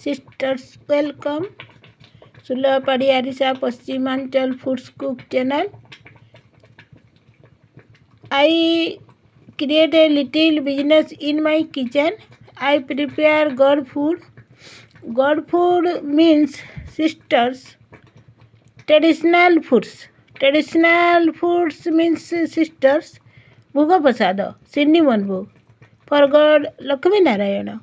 Sisters, welcome. Sulabha Padhi aarissa paschimanchal foods cook channel. I create a little business in my kitchen. I prepare God food. God food means sisters. Traditional foods. Traditional foods means sisters. Bhuga Pasada, Cindy Manbu. For God, Lakshmi Narayana.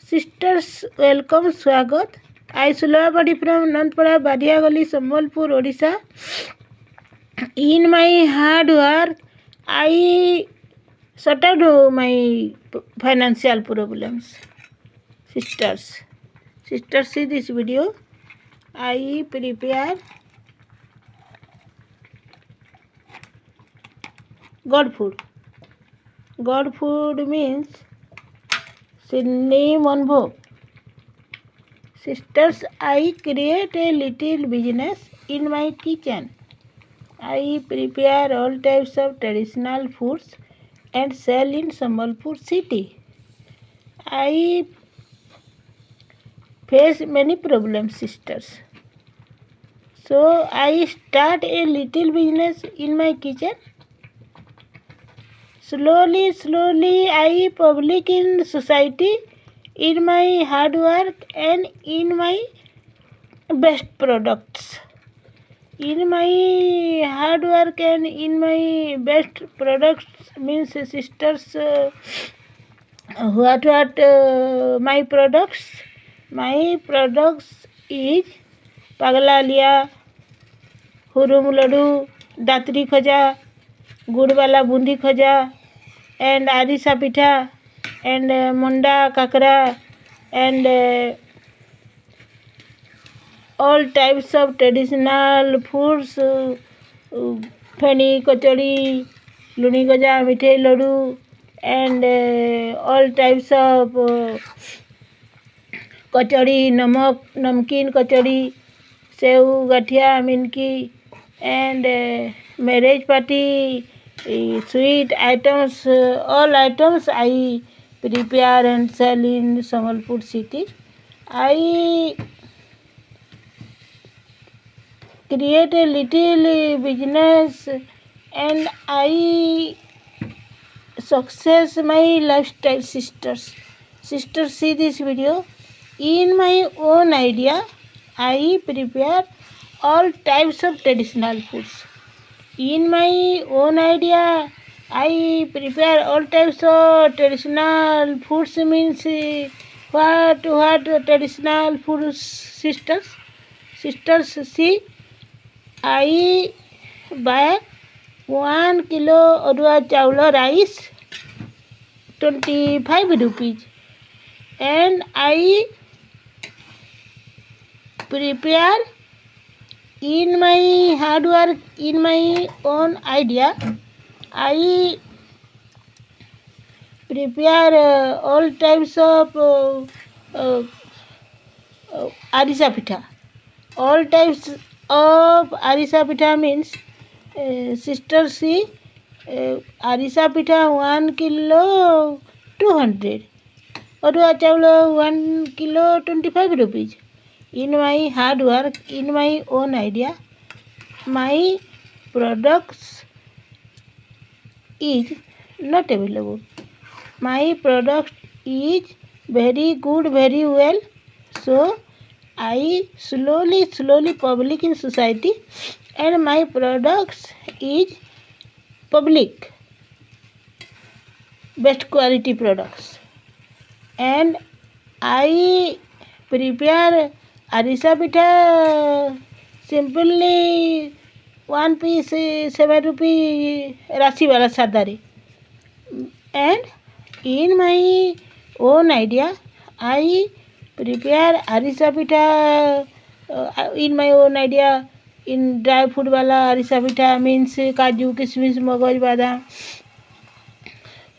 Sisters, welcome, Swagat. I Sulabha Padhi from Nandpara, Badiagali, Sambalpur, Odisha. In my hard work, I sort out my financial problems. Sisters, see this video. I prepare God food. God food means Sydney Monvo. Sisters, I create a little business in my kitchen. I prepare all types of traditional foods and sell in Sambalpur city. I face many problems, sisters. So I start a little business in my kitchen. Slowly, I public in society, in my hard work and in my best products. In my hard work and in my best products means sisters, what my products? My products is Paglalia, Hurum Ladu, Datri Khaja, Gudwala Bundi Khaja, and Arissa Pitha, and Munda Kakra, and all types of traditional foods, Feni Kachori, Luni Gaja, Mithai Ladu, and all types of kachori, namak, namkeen kachori, sev, gathia, minki, and marriage party, sweet items, all items I prepare and sell in Sambalpur city. I create a little business and I success my lifestyle, sisters. Sisters, see this video. In my own idea, I prepare all types of traditional foods. In my own idea, I prepare all types of traditional foods means what traditional foods, sisters? Sisters, see, I buy 1 kilo Odua Chawla rice, 25 rupees, and I prepare in my hard work, in my own idea, I prepare all types of aarissa pitha. All types of aarissa pitha means sisters, see, aarissa pitha 1 kilo 200. Odua chawla 1 kilo 25 rupees. In my hard work, in my own idea, my products is not available. My product is very good, very well. So I slowly public in society, and my products is public, best quality products. And I prepare aarissa pitha simply 1 piece 7 rupee Rashi wala sadare. And in my own idea, I prepare aarissa pitha in my own idea. In dry food wala aarissa pitha means kaju, kismis, magaj, badam,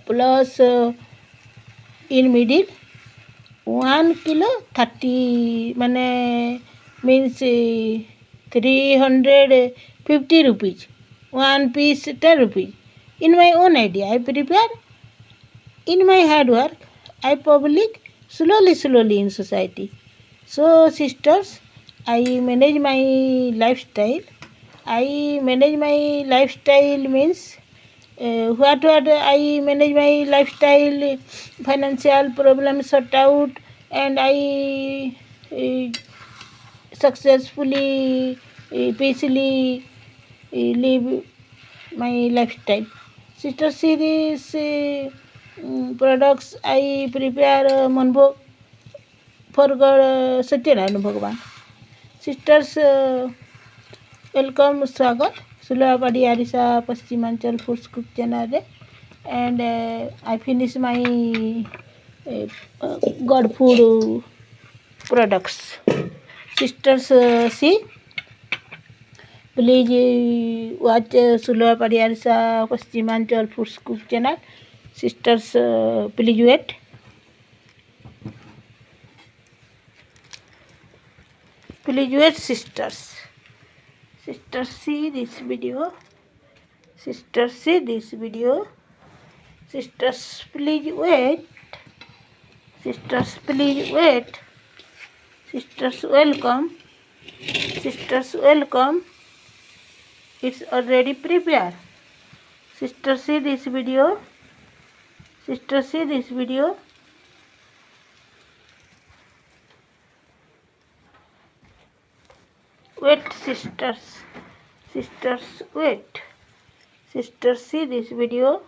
plus in middle 1 kilo 30 mane means 350 rupees. 1 piece 10 rupees. In my own idea, I prepare. In my hard work, I public slowly in society. So sisters, I manage my lifestyle. I manage my lifestyle means what I manage my lifestyle, financial problems sort out, and I successfully, peacefully live my lifestyle. Sister series products I prepare manbhog for God Satyanarayana Bhagavan. Sisters, welcome Swagat. Sulabha Padhi aarissa paschimanchal foods cook channel re. And I finish my God food products. Sisters, see, please watch Sulabha Padhi aarissa paschimanchal foods cook channel. Sisters, please wait. Please wait, sisters. Sisters, see this video. Sisters, see this video. Sisters, please wait. Sisters, please wait. Sisters, welcome. Sisters, welcome. It's already prepared. Sisters, see this video. Sisters, see this video. Wait, sisters. Sisters, wait. Sisters, see this video.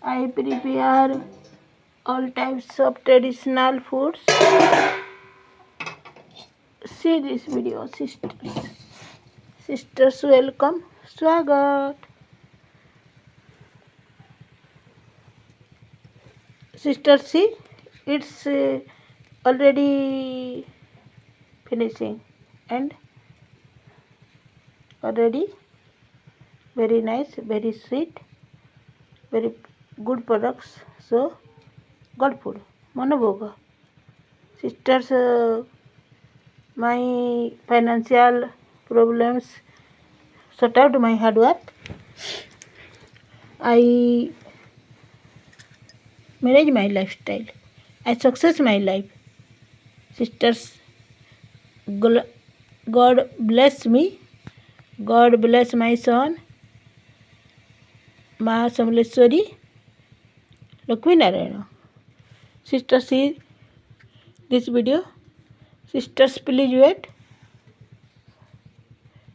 I prepare all types of traditional foods. See this video, sisters. Sisters, welcome. Swagat. Sisters, see, it's already finishing and already very nice, very sweet, very good products. So, God food, Manabhoga. Sisters, my financial problems sort out my hard work. I manage my lifestyle. I success my life. Sisters, God bless me. God bless my son, Ma Samleshwari, Lakshmi Narayana. Sisters, see this video. Sisters, please wait.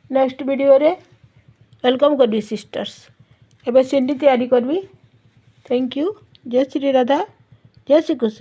Next video रे welcome करबी sisters एबे sandy तैयारी करबी. Thank you. जय श्री राधा, जय श्री कृष्ण.